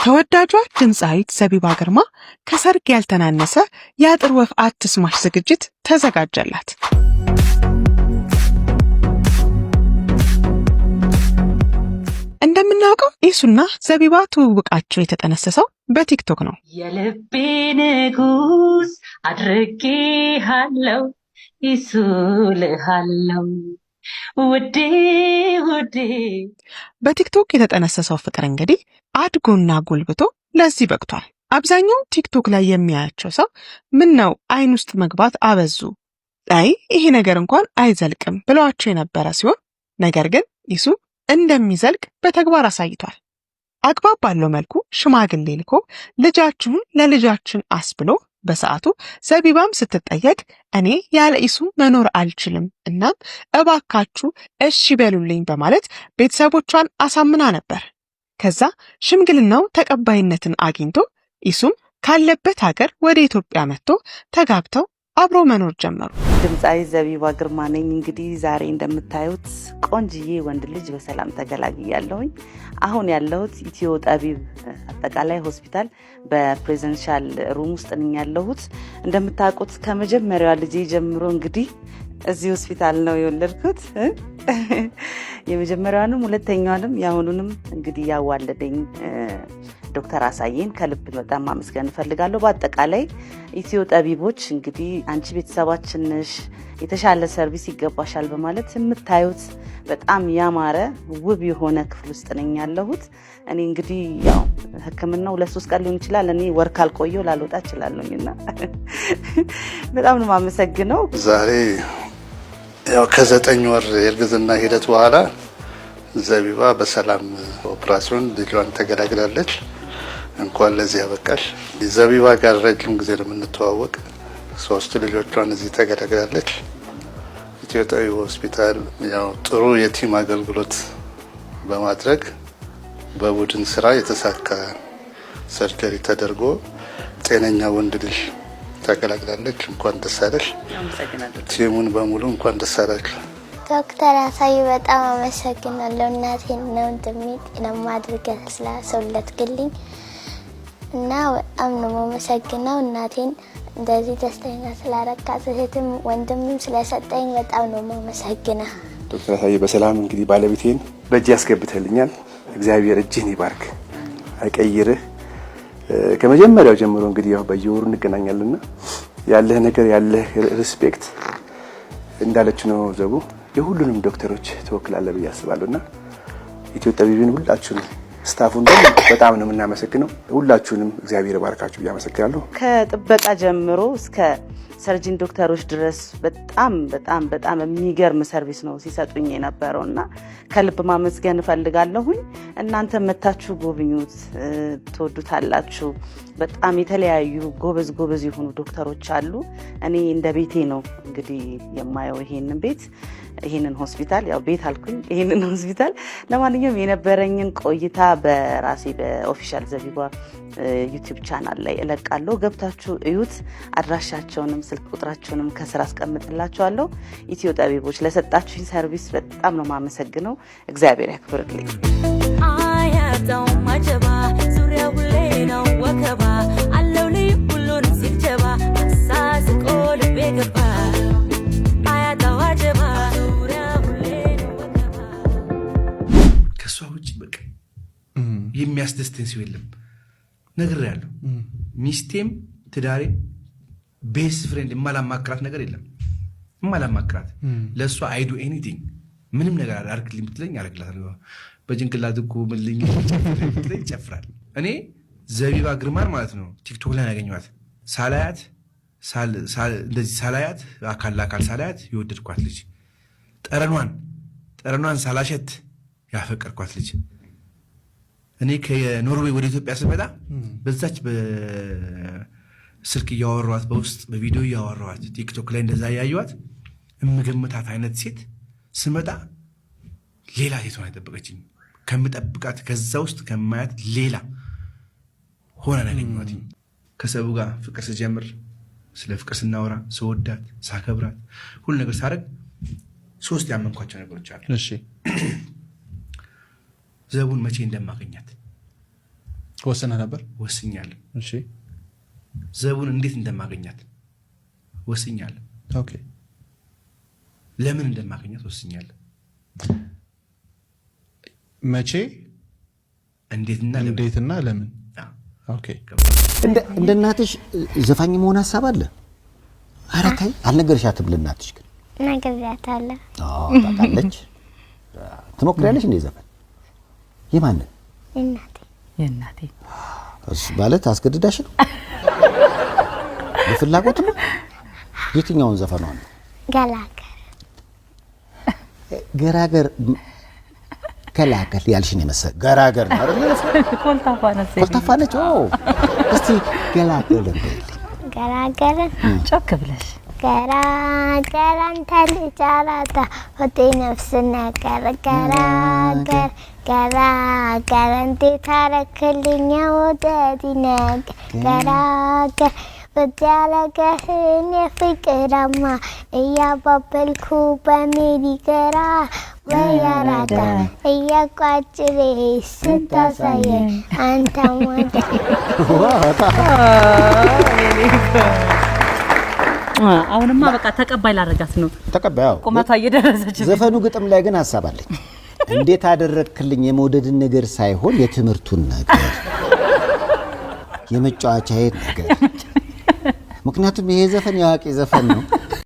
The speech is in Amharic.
ተወዳጇ ድምፃዊት ዘቢባ ግርማ ከሰርግ ያልተናነሰ የአጥር ወፍ አትስማሽ ዝግጅት ተዘጋጀላት። እንደምናውቀው ኢሱና ዘቢባ ትውውቃቸው የተጠነሰሰው በቲክቶክ ነው። የልቤ ንጉስ አድርጌሃለሁ ኢሱ ልሃለሁ ውዴ ውዴ። በቲክቶክ የተጠነሰሰው ፍቅር እንግዲህ አድጎና ጎልብቶ ለዚህ በቅቷል። አብዛኛው ቲክቶክ ላይ የሚያያቸው ሰው ምን ነው አይን ውስጥ መግባት አበዙ፣ አይ ይሄ ነገር እንኳን አይዘልቅም ብለዋቸው የነበረ ሲሆን ነገር ግን ኢሱ እንደሚዘልቅ በተግባር አሳይቷል። አግባብ ባለው መልኩ ሽማግሌ ልኮ ልጃችሁን ለልጃችን አስብሎ በሰዓቱ ዘቢባም ስትጠየቅ እኔ ያለ ኢሱ መኖር አልችልም እናም እባካችሁ እሺ በሉልኝ በማለት ቤተሰቦቿን አሳምና ነበር። ከዛ ሽምግልናው ተቀባይነትን አግኝቶ ኢሱም ካለበት ሀገር ወደ ኢትዮጵያ መጥቶ ተጋብተው አብሮ መኖር ጀመሩ። ድምፃዊ ዘቢባ ግርማ ነኝ። እንግዲህ ዛሬ እንደምታዩት ቆንጅዬ ወንድ ልጅ በሰላም ተገላግያለሁኝ። አሁን ያለሁት ኢትዮ ጠቢብ አጠቃላይ ሆስፒታል በፕሬዘንሻል ሩም ውስጥ ነኝ ያለሁት። እንደምታውቁት ከመጀመሪያዋ ልጄ ጀምሮ እንግዲህ እዚህ ሆስፒታል ነው የወለድኩት። የመጀመሪያዋንም ሁለተኛዋንም ያሁኑንም እንግዲህ ያዋለደኝ ዶክተር አሳየን ከልብ በጣም ማመስገን እፈልጋለሁ። በአጠቃላይ ኢትዮ ጠቢቦች እንግዲህ አንቺ ቤተሰባችን ነሽ፣ የተሻለ ሰርቪስ ይገባሻል በማለት የምታዩት በጣም ያማረ ውብ የሆነ ክፍል ውስጥ ነኝ ያለሁት። እኔ እንግዲህ ያው ሕክምናው 2-3 ቀን ሊሆን ይችላል። እኔ ወር ካልቆየሁ ላልወጣ እችላለሁና በጣም ነው የማመሰግነው። ዛሬ ያው ከ9 ወር የእርግዝና ሂደት በኋላ ዘቢባ በሰላም ኦፕራሲዮን ልጇን ተገላግላለች። እንኳን ለዚህ ያበቃሽ። ዘቢባ ጋር ረጅም ጊዜ ለምንተዋወቅ 3 ልጆቿን እዚህ ተገላግላለች። ኢትዮ ጠቢብ ሆስፒታል ያው ጥሩ የቲም አገልግሎት በማድረግ በቡድን ስራ የተሳካ ሰርጀሪ ተደርጎ ጤነኛ ወንድ ልጅ ተገላግላለች። እንኳን ደስ አለሽ። ቲሙን በሙሉ እንኳን ደስ አላችሁ። ዶክተር አሳይ በጣም አመሰግናለሁ። እናቴን ነው እንደሚጥ ለማድረግ ስላሰውለትልኝ እና በጣም ነው የማመሰግነው። እናቴን እንደዚህ ደስተኛ ስላረካት እህትም ወንድምም ስለሰጠኝ በጣም ነው የማመሰግነው። ዶክተር አሳይ በሰላም እንግዲህ ባለቤቴን በእጅ ያስገብተልኛል። እግዚአብሔር እጅህን ይባርክ አይቀይርህ። ከመጀመሪያው ጀምሮ እንግዲህ ያው በየወሩ እንገናኛለንና ያለህ ነገር ያለህ ሪስፔክት እንዳለች ነው ዘቡ የሁሉንም ዶክተሮች ተወክላለህ ብዬ አስባለሁና ኢትዮ ጠቢብን ሁላችሁንም ስታፉን በጣም ነው የምናመሰግነው። ሁላችሁንም እግዚአብሔር ይባርካችሁ ያመሰግናለሁ። ከጥበቃ ጀምሮ እስከ ሰርጂን ዶክተሮች ድረስ በጣም በጣም በጣም የሚገርም ሰርቪስ ነው ሲሰጡኝ የነበረውና ከልብ ማመስገን እፈልጋለሁኝ። እናንተ መታችሁ ጎብኙት፣ ትወዱታላችሁ። በጣም የተለያዩ ጎበዝ የሆኑ ዶክተሮች አሉ። እኔ እንደ ቤቴ ነው እንግዲህ የማየው ይሄንን ሆስፒታል ያው ቤት አልኩኝ ይሄንን ሆስፒታል። ለማንኛውም የነበረኝን ቆይታ በራሴ በኦፊሻል ዘቢባ ዩቲዩብ ቻናል ላይ እለቃለሁ። ገብታችሁ እዩት። አድራሻቸውንም ስልክ ቁጥራቸውንም ከስራ አስቀምጥላችኋለሁ። ኢትዮ ጠቢቦች ለሰጣችሁኝ ሰርቪስ በጣም ነው የማመሰግነው። እግዚአብሔር ያክብርልኝ። አያታው ማጀባ ዙሪያው ላይ ነው ወከባ አለው ላይ ሁሉን ሲጀባ ሳስቆ ልቤ ገባ አያታው አጀባ ዙሪያው ላይ ነው ወከባ። ከሷ ውጪ በቃ የሚያስደስተኝ ሰው የለም። ነገር ያለው ሚስቴም ትዳሬም ቤስት ፍሬንድ የማላማክራት ነገር የለም። የማላማክራት ለእሷ አይዱ ኤኒቲንግ ምንም ነገር አድርግልኝ ብትለኝ አደርግላታለሁ። በጭንቅላት እኮ ምልኝ ብትለኝ ይጨፍራል። እኔ ዘቢባ ግርማን ማለት ነው ቲክቶክ ላይ ያገኘኋት እንደዚህ ሳላያት አካል ለአካል ሳላያት የወደድኳት ልጅ፣ ጠረኗን ሳላሸት ያፈቀርኳት ልጅ። እኔ ከኖርዌይ ወደ ኢትዮጵያ ስመጣ በዛች በስልክ እያወራኋት በውስጥ በቪዲዮ እያወራኋት ቲክቶክ ላይ እንደዛ ያዩዋት የምገምታት አይነት ሴት ስመጣ ሌላ ሴት ሆና አይጠበቀችኝ። ከምጠብቃት ከዛ ውስጥ ከማያት ሌላ ሆና ያገኘኋት። ከሰቡ ጋር ፍቅር ስጀምር ስለ ፍቅር ስናወራ ስወዳት ሳከብራት ሁሉ ነገር ሳደርግ 3 ያመንኳቸው ነገሮች አሉ። እሺ ዘቡን መቼ እንደማገኛት ወሰነ ነበር ወስኛለሁ። እሺ ዘቡን እንዴት እንደማገኛት ወስኛለሁ። ኦኬ ለምን እንደማገኛት ወስኛለሁ። መቼ እንዴትና ለምን? ኦኬ እንደ እናትሽ ዘፋኝ መሆን ሐሳብ አለ? ኧረ ተይ አልነገርሻትም? ለእናትሽ ግን ነግሬያታለሁ። ታውቃለች። ትሞክሪያለሽ እንደ ዘፈን? የማንን? የእናቴ እሱ ማለት አስገድዳሽ ነው? በፍላጎት ነው? የትኛውን ዘፈኗን ነው? ገራገር ከላከል ያልሽኝ መሰል ገራገር ነው አይደል? ኮልታፋ ነች። እስቲ ገላገር ለምበል። ገራገር ጮክ ብለሽ ገራገር አንተ ልጅ አራዳ ወጤ ነፍስ ነገር ገራገር ገራገር እንዴት አረክልኝ ወደዲ ነገር ገራገር በጃለገህን የፍቅራማ እያባበልኩ በሜዲ ገራ ወያራዳ እያቋጭሬ ስታሳየን አንተ ሞደ አሁንማ በቃ ተቀባይ ላረጋት ነው። ተቀባዩ ቁመቷ እየደረሰች ዘፈኑ ግጥም ላይ ግን ሐሳብ አለኝ። እንዴት አደረክልኝ የመውደድን ነገር ሳይሆን የትምህርቱን ነገር የመጫወቻዬን ነገር። ምክንያቱም ይሄ ዘፈን ያዋቂ ዘፈን ነው።